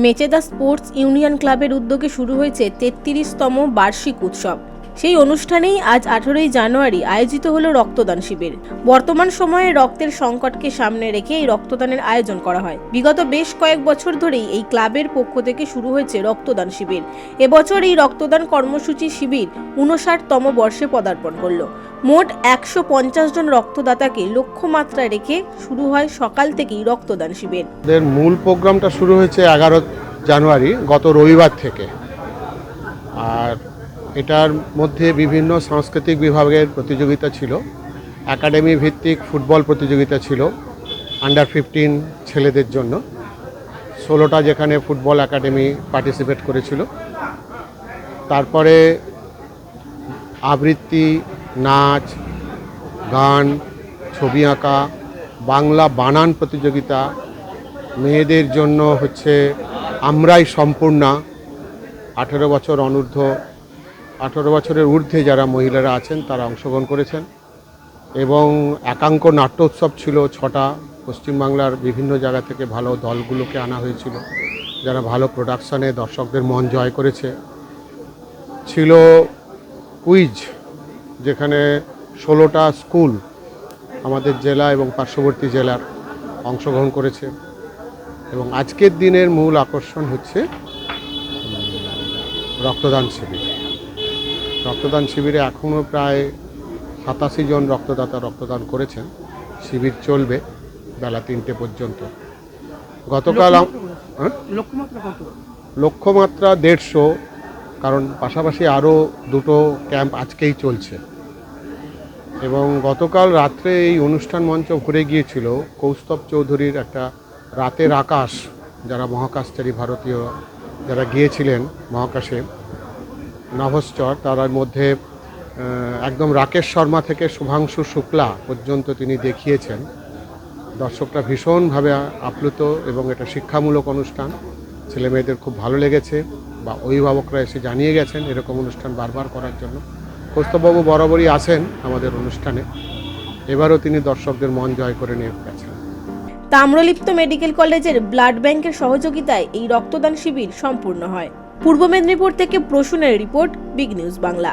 Mecheda sports union ক্লাবের উদ্যোগে শুরু হয়েছে ৩৩তম বার্ষিক উৎসব। সেই অনুষ্ঠানেই আজ ১৮ই জানুয়ারি আয়োজিত হলো রক্তদান শিবির। বর্তমান সময়ে রক্তের সংকটকে সামনে রেখে এই রক্তদানের আয়োজন করা হয়। বিগত বেশ কয়েক বছর ধরেই এই ক্লাবের পক্ষ থেকে শুরু হয়েছে রক্তদান শিবির। এবছর এই রক্তদান কর্মসূচি শিবির ৫৯তম বর্ষে পদার্পণ করলো। মোট ১৫০ জন রক্তদাতাকে লক্ষ্যমাত্রায় রেখে শুরু হয় সকাল থেকেই রক্তদান শিবির। মূল প্রোগ্রামটা শুরু হয়েছে ১১ জানুয়ারি গত রবিবার থেকে। আর এটার মধ্যে বিভিন্ন সাংস্কৃতিক বিভাগের প্রতিযোগিতা ছিল, একাডেমি ভিত্তিক ফুটবল প্রতিযোগিতা ছিল আন্ডার 15 ছেলেদের জন্য। 16টা যেখানে ফুটবল একাডেমি পার্টিসিপেট করেছিল। তারপরে আবৃত্তি, নাচ, গান, ছবি আঁকা, বাংলা বানান প্রতিযোগিতা, মেয়েদের জন্য হচ্ছে আমরাই সম্পূর্ণা, 18 বছর অনূর্ধ্ব 18 বছরের ঊর্ধ্বে যারা মহিলারা আছেন তারা অংশগ্রহণ করেছেন। এবং একাঙ্ক নাট্য উৎসব ছিল 6টা। পশ্চিমবাংলার বিভিন্ন জায়গা থেকে ভালো দলগুলোকে আনা হয়েছিল, যারা ভালো প্রোডাকশানে দর্শকদের মন জয় করেছে। ছিল কুইজ, যেখানে 16টা স্কুল আমাদের জেলা এবং পার্শ্ববর্তী জেলার অংশগ্রহণ করেছে। এবং আজকের দিনের মূল আকর্ষণ হচ্ছে রক্তদান শিবির। রক্তদান শিবিরে এখনও প্রায় 87 জন রক্তদাতা রক্তদান করেছেন। শিবির চলবে বেলা 3টে পর্যন্ত। গতকাল লক্ষ্যমাত্রা 150, কারণ পাশাপাশি আরও 2টো ক্যাম্প আজকেই চলছে। এবং গতকাল রাত্রে এই অনুষ্ঠান মঞ্চ ভরে গিয়েছিল কৌস্তব চৌধুরীর একটা রাতের আকাশ, যারা মহাকাশচারী ভারতীয় যারা গিয়েছিলেন মহাকাশে নভশ্চর, তার মধ্যে একদম রাকেশ শর্মা থেকে শুভাংশু শুক্লা পর্যন্ত তিনি দেখিয়েছেন। দর্শকরা ভীষণভাবে আপ্লুত এবং এটা শিক্ষামূলক অনুষ্ঠান। ছেলে মেয়েদের খুব ভালো লেগেছে, বা অভিভাবকরা এসে জানিয়ে গেছেন এরকম অনুষ্ঠান বারবার করার জন্য। কৌস্তববাবু বরাবরই আসেন আমাদের অনুষ্ঠানে, এবারও তিনি দর্শকদের মন জয় করে নিয়ে গেছেন। তাম্রলিপ্ত মেডিকেল কলেজের ব্লাড ব্যাংকের সহযোগিতায় এই রক্তদান শিবির সম্পূর্ণ হয়। পূর্ব মেদিনীপুর থেকে প্রসূনের রিপোর্ট, বিগ নিউজ বাংলা।